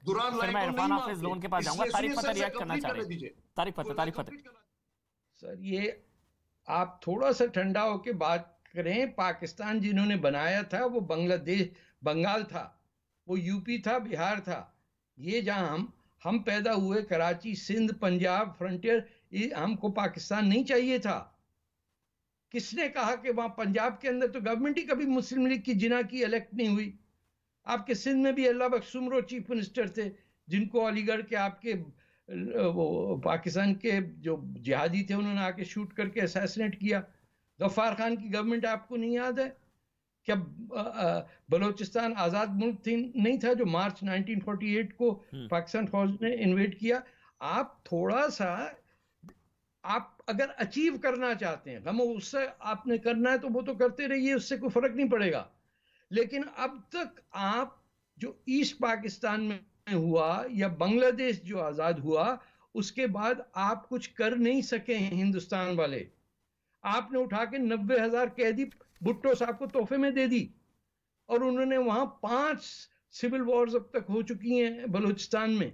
दुरान फिर मैं लाइक इरफान हाफिज लोन के पास जाऊंगा। तारिक फतेह रिएक्ट करना चाह रहे हैं। तारिक फतेह। सर ये आप थोड़ा सा ठंडा होकर बात करें। पाकिस्तान जिन्होंने बनाया था वो बांग्लादेश, बंगाल था, वो यूपी था, बिहार था। ये जहां हम पैदा हुए, कराची, सिंध, पंजाब, फ्रंटियर, ये हमको पाकिस्तान नहीं चाहिए था। किसने कहा कि वहां पंजाब के अंदर तो गवर्नमेंट ही कभी मुस्लिम लीग की जिना की इलेक्ट नहीं हुई। आपके सिंध में भी अल्लाह बख्श सुमरो चीफ मिनिस्टर थे, जिनको अलीगढ़ के आपके वो पाकिस्तान के जो जिहादी थे उन्होंने आके शूट करके असैसिनेट किया। गफ्फार खान की गवर्नमेंट आपको नहीं याद है क्या? बलोचिस्तान आजाद मुल्क थी नहीं था जो मार्च 1948 को पाकिस्तान फौज ने इन्वेड किया। आप थोड़ा सा, आप अगर अचीव करना चाहते हैं, हम उससे आपने करना है तो वो तो करते रहिए, उससे कोई फर्क नहीं पड़ेगा। लेकिन अब तक आप जो ईस्ट पाकिस्तान में हुआ या बांग्लादेश जो आजाद हुआ, उसके बाद आप कुछ कर नहीं सके हैं हिंदुस्तान वाले। आपने उठा के 90,000 कैदी भुट्टो साहब को तोहफे में दे दी, और उन्होंने वहां 5 सिविल वॉर्स अब तक हो चुकी हैं बलूचिस्तान में।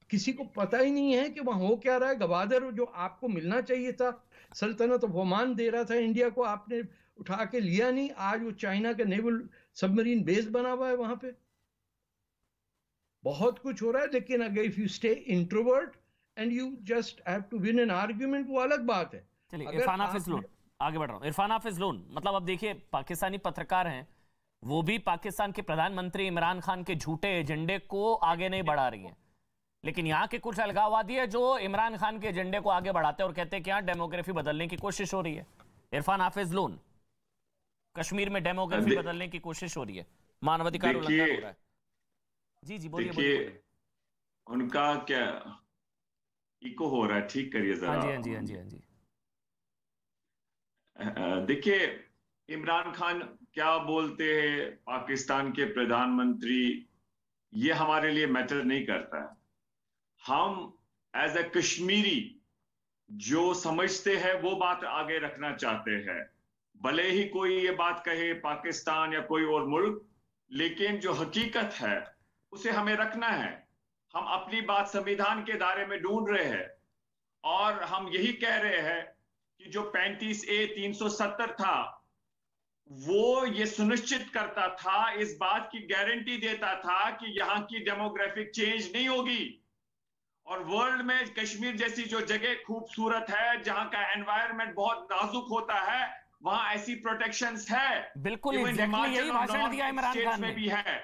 किसी को पता ही नहीं है कि वहां हो क्या रहा है। गवादर जो आपको मिलना चाहिए था, सल्तनत ऑफ ओमान दे रहा था इंडिया को, आपने उठा के लिया नहीं। आज वो चाइना का नेवल सबमरीन बेस बना हुआ है वहां पे। बहुत कुछ हो रहा है, लेकिन अगर if you stay introvert and you just have to win an argument, वो अलग बात है। चलिए इरफान हाफिज लोन, आगे बढ़ रहा हूं। इरफान हाफिज लोन, मतलब अब देखिए पाकिस्तानी पत्रकार हैं, वो भी पाकिस्तान के प्रधानमंत्री इमरान खान के झूठे एजेंडे को आगे नहीं बढ़ा रही हैं, लेकिन यहां के कुछ अलगाववादी है जो इमरान खान के एजेंडे को आगे बढ़ाते हैं और कहते हैं कि यहां डेमोग्राफी बदलने की कोशिश हो रही है। इरफान हाफिज लोन, कश्मीर में डेमोग्राफी बदलने की कोशिश हो रही है, मानवाधिकार उल्लंघन हो रहा है। जी जी बोलिए। देखिए उनका क्या इको हो रहा है, ठीक करिए जरा। हाँ जी हाँ जी हाँ जी हाँ जी। देखिए इमरान खान क्या बोलते हैं, पाकिस्तान के प्रधानमंत्री, ये हमारे लिए मैटर नहीं करता है। हम एज ए कश्मीरी जो समझते हैं वो बात आगे रखना चाहते हैं। भले ही कोई ये बात कहे पाकिस्तान या कोई और मुल्क, लेकिन जो हकीकत है उसे हमें रखना है। हम अपनी बात संविधान के दायरे में ढूंढ रहे हैं, और हम यही कह रहे हैं कि जो 35A 370 था वो ये सुनिश्चित करता था, इस बात की गारंटी देता था कि यहां की डेमोग्राफिक चेंज नहीं होगी। और वर्ल्ड में कश्मीर जैसी जो जगह खूबसूरत है, जहां का एनवायरनमेंट बहुत नाजुक होता है, वहां ऐसी प्रोटेक्शंस है। बिल्कुल यही भाषण दिया इमरान खान ने भी है।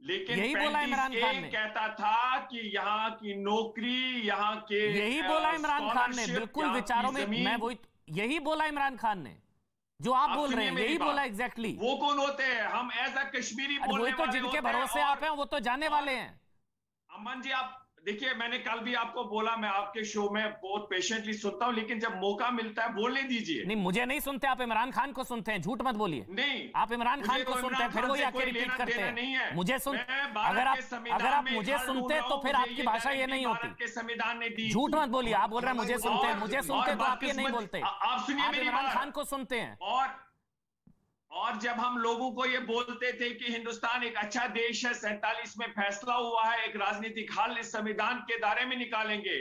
लेकिन यही बोला इमरान खान ने, कहता था कि यहाँ की नौकरी, यहाँ के यही बोला इमरान खान ने, बिल्कुल विचारों में मैं वही, यही बोला इमरान खान ने जो आप बोल रहे हैं, यही बोला एग्जैक्टली। वो कौन होते हैं? हम एज अ कश्मीरी बोलने वही तो जिनके भरोसे आप हैं, वो तो जाने वाले हैं। अमन जी आप देखिए, मैंने कल भी आपको बोला, मैं आपके शो में बहुत पेशेंटली सुनता हूं, लेकिन जब मौका मिलता है बोलने दीजिए। नहीं मुझे नहीं सुनते, आप इमरान खान को सुनते हैं, झूठ मत बोलिए। नहीं आप इमरान खान को सुनते हैं, फिर वही आके रिपीट करते हैं। मुझे सुन, अगर आप मुझे सुनते तो फिर आपकी भाषा ये नहीं होती। संविधान ने दी, झूठ मत बोलिए। आप बोल रहे हैं मुझे सुनते हैं, मुझे सुनते तो आप ये नहीं बोलते। आप सुनिए मेरी इमरान बात। खान को सुनते हैं। और जब हम लोगों को ये बोलते थे कि हिंदुस्तान एक अच्छा देश है, 47 में फैसला हुआ है, एक राजनीतिक हल इस संविधान के दायरे में निकालेंगे,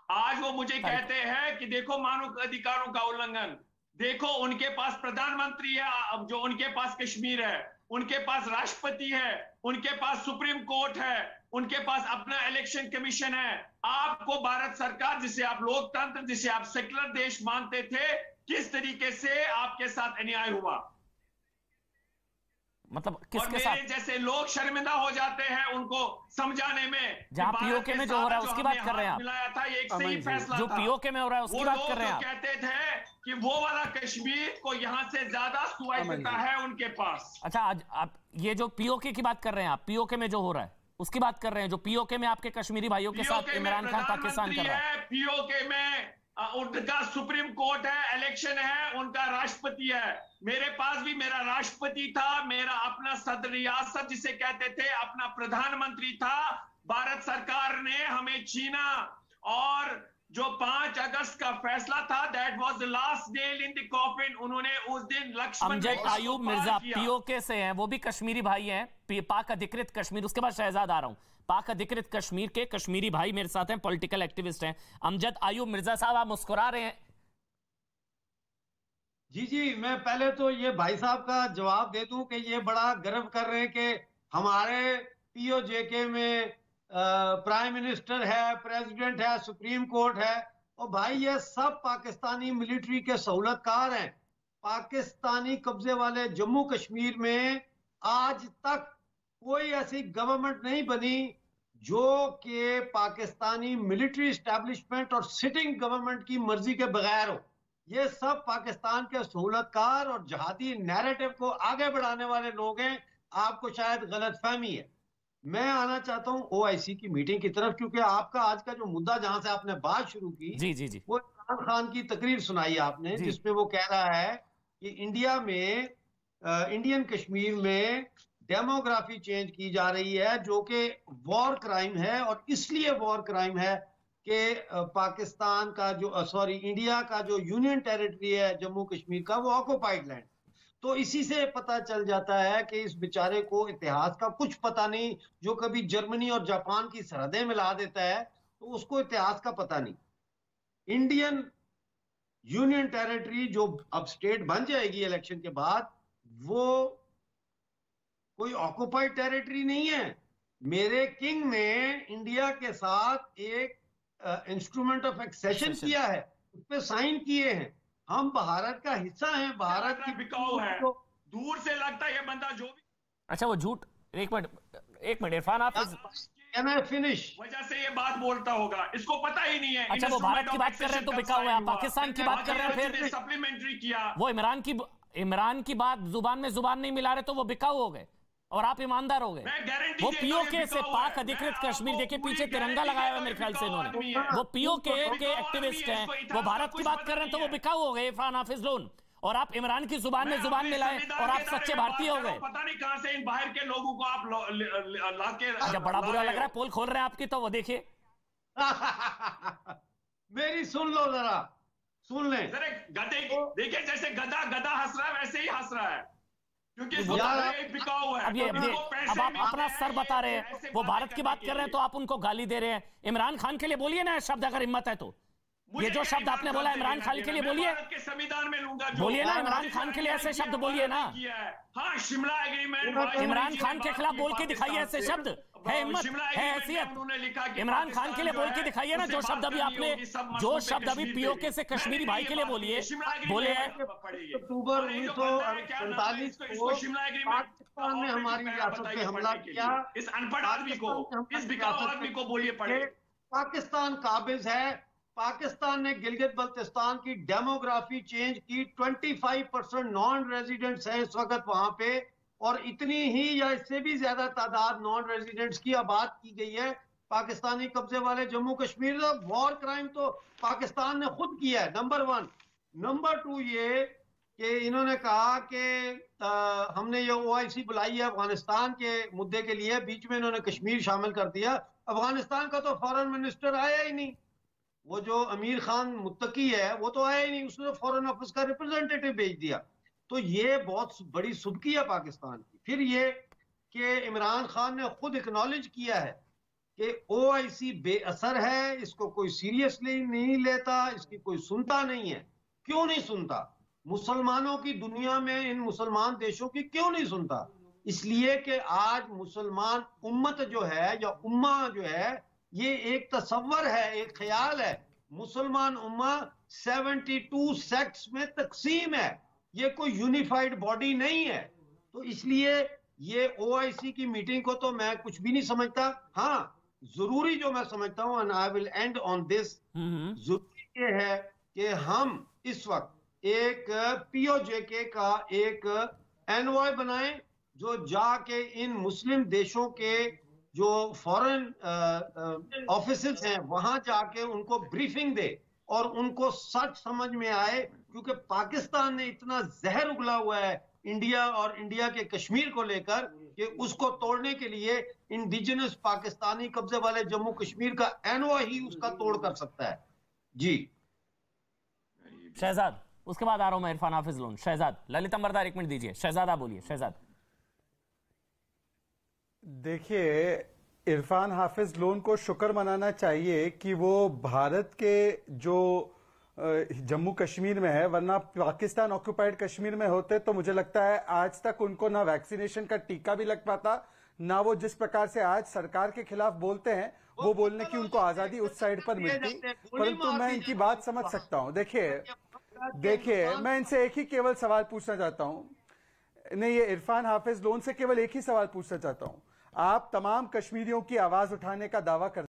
आज वो मुझे कहते हैं कि देखो मानव अधिकारों का उल्लंघन, देखो उनके पास प्रधानमंत्री है, जो उनके पास कश्मीर है, उनके पास राष्ट्रपति है, उनके पास सुप्रीम कोर्ट है, उनके पास अपना इलेक्शन कमीशन है। आपको भारत सरकार, जिसे आप लोकतंत्र, जिसे आप सेक्युलर देश मानते थे, किस तरीके से आपके साथ अन्याय हुआ? मतलब किसके और साथ? मेरे जैसे लोग शर्मिंदा हो जाते हैं उनको समझाने में। जहां पीओके में जो हो रहा है उसकी बात कर रहे हैं आप। मिलाया था ये एक सही फैसला जो था। पीओके में हो रहा है उसकी बात कर रहे हैं आप। कहते थे कि वो वाला कश्मीर को यहां से ज्यादा स्वायत्तता है उनके पास। अच्छा आज आप ये जो पीओके की बात कर रहे हैं, आप पीओके में जो हो रहा है उसकी बात कर रहे हैं, जो पीओके में आपके कश्मीरी भाइयों के साथ इमरान खान पाकिस्तान कर रहा है। पीओके में उनका सुप्रीम कोर्ट है, इलेक्शन है, उनका राष्ट्रपति है। मेरे पास भी मेरा राष्ट्रपति था, मेरा अपना सदर रियासत जिसे कहते थे, अपना प्रधानमंत्री था। भारत सरकार ने हमें छीना और जो 5 अगस्त का फैसला था, that was the last nail in the coffin. उन्होंने उस दिन लक्ष्मण अमजद आयूब मिर्जा पीओके से हैं, वो भी कश्मीरी भाई हैं, पाक अधिकृत कश्मीर। उसके बाद शहजाद आ रहा हूं, पाक अधिकृत कश्मीर के कश्मीरी भाई मेरे साथ हैं, पॉलिटिकल एक्टिविस्ट हैं। अमजद आयूब मिर्जा साहब, आप मुस्कुरा रहे हैं। जी, मैं पहले तो ये भाई साहब का जवाब दे दूं कि ये बड़ा गर्व कर रहे हैं कि हमारे पीओजेके में प्राइम मिनिस्टर है, प्रेसिडेंट है, सुप्रीम कोर्ट है। और भाई ये सब पाकिस्तानी मिलिट्री के सहूलतकार हैं। पाकिस्तानी कब्जे वाले जम्मू कश्मीर में आज तक कोई ऐसी गवर्नमेंट नहीं बनी जो कि पाकिस्तानी मिलिट्री एस्टैब्लिशमेंट और सिटिंग गवर्नमेंट की मर्जी के बगैर हो। ये सब पाकिस्तान के सहूलतकार और जहादी नैरेटिव को आगे बढ़ाने वाले लोग हैं। आपको शायद गलतफहमी है। मैं आना चाहता हूं ओआईसी की मीटिंग की तरफ, क्योंकि आपका आज का जो मुद्दा जहां से आपने बात शुरू की, जी वो इमरान खान की तकरीर सुनाई आपने, जिसमें वो कह रहा है कि इंडिया में इंडियन कश्मीर में डेमोग्राफी चेंज की जा रही है, जो कि वॉर क्राइम है। और इसलिए वॉर क्राइम है कि पाकिस्तान का जो इंडिया का जो यूनियन टेरिटरी है जम्मू कश्मीर का, वो ऑक्युपाइड लैंड। तो इसी से पता चल जाता है कि इस बेचारे को इतिहास का कुछ पता नहीं। जो कभी जर्मनी और जापान की सरहदें मिला देता है तो उसको इतिहास का पता नहीं। इंडियन यूनियन टेरिटरी जो अब स्टेट बन जाएगी इलेक्शन के बाद, वो कोई ऑक्युपाइड टेरिटरी नहीं है। मेरे किंग ने इंडिया के साथ एक इंस्ट्रूमेंट ऑफ एक्सेशन किया है, उस पर साइन किए हैं। हम भारत का हिस्सा हैं। भारत की बिकाऊ है, दूर से लगता है ये बंदा जो भी। अच्छा, वो झूठ। एक मिनट इरफान, आप कैन आई फिनिश? वजह से ये बात बोलता होगा, इसको पता ही नहीं है। अच्छा, वो भारत की बात कर रहे हैं तो बिकाऊ है, आप पाकिस्तान की बात कर रहे हैं, फिर सप्लीमेंट्री किया। वो इमरान की बात जुबान में जुबान नहीं मिला रहे तो वो बिकाऊ हो गए और आप ईमानदार हो गए। वो पीओके से पाक अधिकृत कश्मीर, देखिए पीछे तिरंगा लगाया हुआ मेरे ख्याल से इन्होंने, वो पीओके के एक्टिविस्ट हैं, वो भारत की बात कर रहे हैं तो वो बिकाऊ हो गए इरफान हाफिज लोन। और आप इमरान की जुबान में जुबान मिलाए और आप सच्चे भारतीय हो गए। पता नहीं कहां से इन बाहर के लोगों को आप लाके। जब बड़ा बुरा लग रहा है, पोल खोल रहे हैं आपकी, तो वो देखिए। मेरी सुन लो जरा, सुन ले। गधे देखिए, जैसे गधा हंस रहा है वैसे ही हंस रहा है, क्योंकि बिकाऊ है। अब आप अपना सर बता रहे हैं, वो भारत की बात कर रहे हैं तो आप उनको गाली दे रहे हैं। इमरान खान के लिए बोलिए ना शब्द, अगर हिम्मत है तो। ये जो शब्द आपने बोला इमरान खान के लिए बोलिए, संविधान में लूंगा, बोलिए ना इमरान खान के लिए ऐसे शब्द बोलिए ना। हाँ, शिमला एग्रीमेंट, इमरान खान के खिलाफ बोल के दिखाइए ऐसे शब्द। है हिम्मत, है हैसियत। इमरान खान के लिए बोल के दिखाइए ना, जो शब्द अभी आपने, जो शब्द अभी पीओके से कश्मीरी भाई के लिए बोलिए, बोले हैं। अक्टूबर 1947 को पाकिस्तान ने हमारी रियासत पे हमला किया। इस अनपढ़ आदमी को, इस बिकाऊ आदमी को बोलिए पढ़े। पाकिस्तान काबिज है। पाकिस्तान ने गिलगित बल्तिस्तान की डेमोग्राफी चेंज की। 25% नॉन रेजिडेंट्स हैं इस वक्त वहां पे, और इतनी ही या इससे भी ज्यादा तादाद नॉन रेजिडेंट्स की आबाद की गई है पाकिस्तानी कब्जे वाले जम्मू कश्मीर। वॉर क्राइम तो पाकिस्तान ने खुद किया है, नंबर 1। नंबर 2 ये कि इन्होंने कहा कि हमने ये ओआईसी बुलाई है अफगानिस्तान के मुद्दे के लिए, बीच में इन्होंने कश्मीर शामिल कर दिया। अफगानिस्तान का तो फॉरेन मिनिस्टर आया ही नहीं। वो जो अमीर खान मुत्तकी है वो तो आया ही नहीं, उसने तो फॉरेन ऑफिस का रिप्रेजेंटेटिव भेज दिया। तो ये बहुत बड़ी सुबकी है पाकिस्तान की। फिर ये कि इमरान खान ने खुद एक्नॉलेज किया है कि ओआईसी बेअसर है, इसको कोई सीरियसली नहीं लेता, इसकी कोई सुनता नहीं है। क्यों नहीं सुनता? मुसलमानों की दुनिया में इन मुसलमान देशों की क्यों नहीं सुनता? इसलिए कि आज मुसलमान उम्मत जो है या उम्मा जो है, ये एक तस्वर है, एक ख्याल है। मुसलमान उम्मा 72 सेक्ट्स में तकसीम है, ये कोई यूनिफाइड बॉडी नहीं है। तो इसलिए ये ओआईसी की मीटिंग को तो मैं कुछ भी नहीं समझता। हाँ, जरूरी जो मैं समझता हूं, and I will and on this, जरूरी ये है कि हम इस वक्त एक पीओजेके का एक एनवॉय बनाएं जो जाके इन मुस्लिम देशों के जो फॉरेन ऑफिसेस हैं वहां जाके उनको ब्रीफिंग दे और उनको सच समझ में आए। क्योंकि पाकिस्तान ने इतना जहर उगला हुआ है इंडिया और इंडिया के कश्मीर को लेकर कि उसको तोड़ने के लिए इंडिजिनस पाकिस्तानी कब्जे वाले जम्मू कश्मीर का एनवॉय ही उसका तोड़ कर सकता है। जी शहजाद, उसके बाद आ रहा हूं मैं इरफान हाफिज लोन। शहजाद, ललित अंबरदार 1 मिनट दीजिए। शहजाद आप बोलिए। शहजाद, देखिए, इरफान हाफिज लोन को शुक्र मनाना चाहिए कि वो भारत के जो जम्मू कश्मीर में है, वरना पाकिस्तान ऑक्युपाइड कश्मीर में होते तो मुझे लगता है आज तक उनको ना वैक्सीनेशन का टीका भी लग पाता, ना वो जिस प्रकार से आज सरकार के खिलाफ बोलते हैं वो बोलने की उनको आजादी उस साइड पर मिलती। परंतु मैं इनकी बात समझ सकता हूं। देखिए मैं इनसे एक ही केवल सवाल पूछना चाहता हूं, नहीं, ये इरफान हाफिज लोन से केवल एक ही सवाल पूछना चाहता हूं। आप तमाम कश्मीरियों की आवाज उठाने का दावा करते